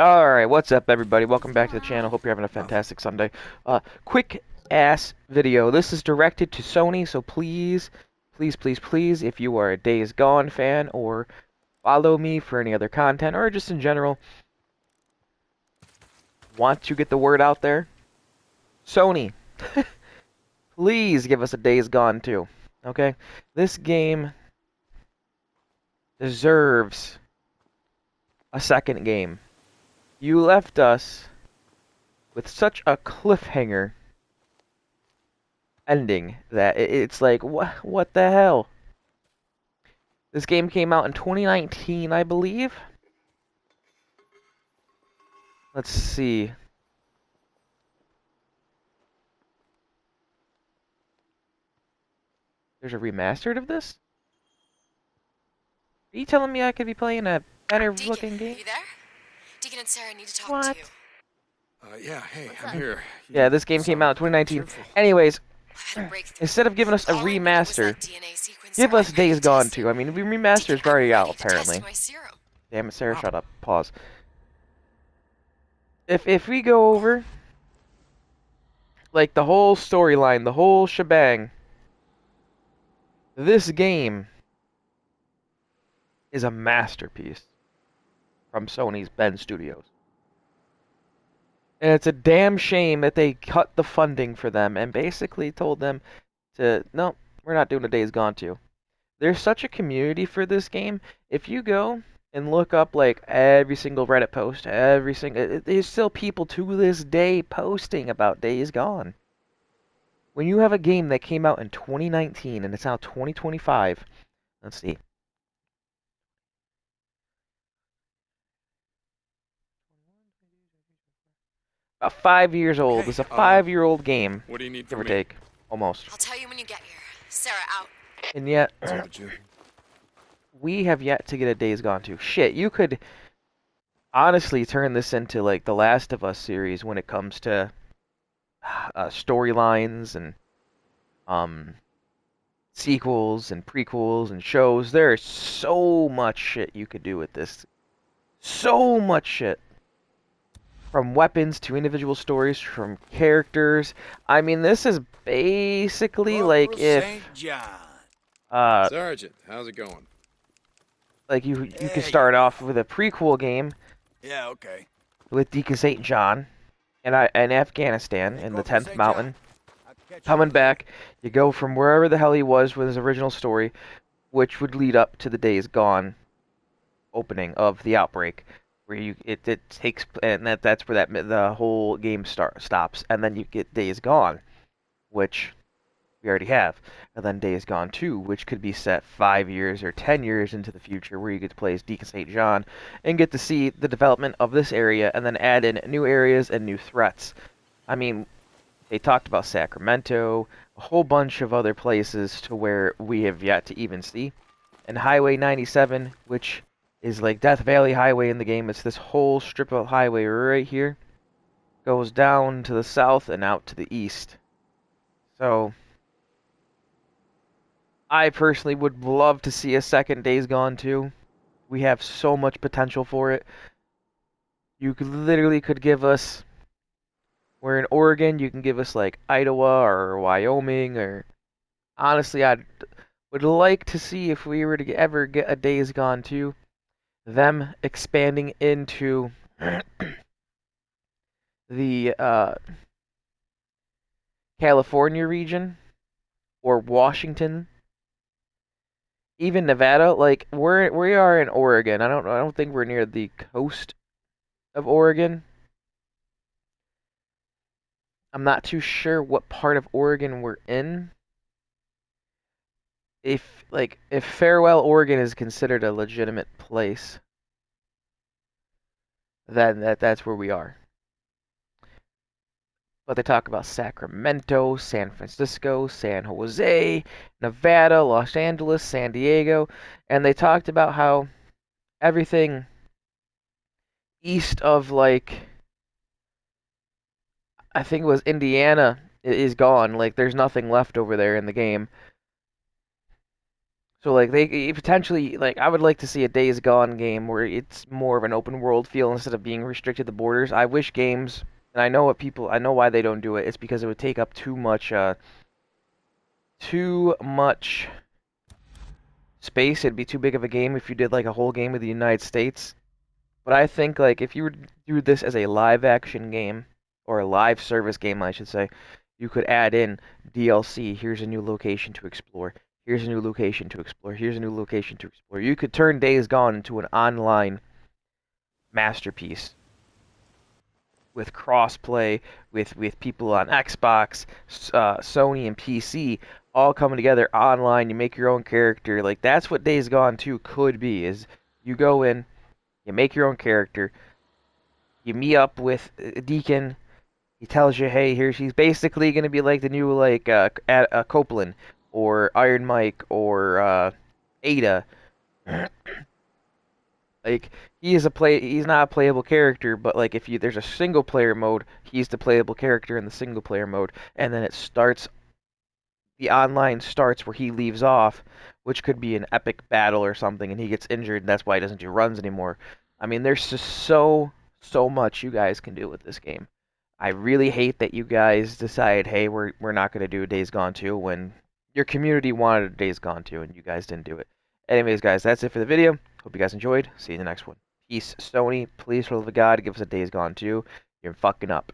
Alright, what's up everybody? Welcome back to the channel. Hope you're having a fantastic Sunday. Quick ass video. This is directed to Sony, so please, please, if you are a Days Gone fan or follow me for any other content or just in general want to get the word out there, Sony, please give us a Days Gone too. Okay? This game deserves a second game. You left us with such a cliffhanger ending that it's like what the hell. This game came out in 2019, I believe. Let's see. There's a remastered of this? Are you telling me I could be playing a better Deacon, looking game? you there? Deacon and Sarah need to talk to you. What? Yeah, hey, What's I'm up? here. Yeah, You this game came out in sound 2019. cheerful. Anyways, I've had a breakthrough. instead of giving us a All I needed was remaster, that DNA sequencer. give us I'm ready Days to Gone test it. 2. I mean, Deacon, remaster's I'm already out, ready to test apparently. my serum. Damn it, Sarah, Wow. shut up. Pause. If we go over, like, the whole storyline, the whole shebang, this game is a masterpiece from Sony's Ben Studios. And it's a damn shame that they cut the funding for them and basically told them to, no, we're not doing a Days Gone 2. There's such a community for this game. If you go and look up like every single Reddit post, there's still people to this day posting about Days Gone. When you have a game that came out in 2019 and it's now 2025, let's see. About 5 years old. Okay, It's a 5-year-old game, what do you need give from or me? take, almost. I'll tell you when you get here. Sarah out. And yet, What's up with you? we have yet to get a Days Gone 2. Shit, you could honestly turn this into like the Last of Us series when it comes to storylines and um, sequels and prequels and shows. There is so much shit you could do with this. So much shit. From weapons to individual stories, from characters. I mean, this is basically like Corporal if St. John. uh Sergeant, how's it going? like you could There you start off go. with a prequel game Yeah, okay. with Deacon St. John in Afghanistan Hey, in the Corporal 10th St. John. Mountain. I'll catch you Coming up later. back, you go from wherever the hell he was with his original story, which would lead up to the Days Gone opening of the outbreak, where it takes and that's where the whole game stops, and then you get Days Gone, which we already have, and then Days Gone 2, which could be set 5 years or 10 years into the future, where you get to play as Deacon St. John and get to see the development of this area, and then add in new areas and new threats. I mean, they talked about Sacramento, a whole bunch of other places to where we have yet to even see. And Highway 97, which is like Death Valley Highway in the game. It's this whole strip of highway right here. Goes down to the south and out to the east. So, I personally would love to see a second Days Gone 2. We have so much potential for it. You could literally could give us, we're in Oregon, you can give us like Idaho or Wyoming, or honestly, I would like to see if we were to ever get a Days Gone 2, them expanding into the California region or Washington, even Nevada. Like we are in Oregon. I don't think we're near the coast of Oregon. I'm not too sure what part of Oregon we're in. If Farewell, Oregon is considered a legitimate place, then that's where we are. But they talk about Sacramento, San Francisco, San Jose, Nevada, Los Angeles, San Diego, and they talked about how everything east of like I think it was Indiana is gone. Like there's nothing left over there in the game. So like they potentially like I would like to see a Days Gone game where it's more of an open world feel instead of being restricted to borders. I wish games, and I know why they don't do it. It's because it would take up too much space. It'd be too big of a game if you did like a whole game with the United States. But I think like if you were to do this as a live action game or a live service game, I should say, you could add in DLC. Here's a new location to explore. Here's a new location to explore. Here's a new location to explore. You could turn Days Gone into an online masterpiece with crossplay, with people on Xbox, Sony, and PC all coming together online. You make your own character. Like that's what Days Gone 2 could be. Is you go in, you make your own character, you meet up with Deacon. He tells you, hey, he's basically gonna be like the new like Copeland or Iron Mike or Ada. Like he's not a playable character, but like if you there's a single player mode, he's the playable character in the single player mode, and then the online starts where he leaves off, which could be an epic battle or something, and he gets injured, and that's why he doesn't do runs anymore. I mean, there's just so much you guys can do with this game. I really hate that you guys decide, hey, we're not gonna do Days Gone 2 when your community wanted Days Gone 2 and you guys didn't do it. Anyways, guys, that's it for the video. Hope you guys enjoyed. See you in the next one. Peace, Sony. Please, for the love of God, give us a Days Gone 2. You're fucking up.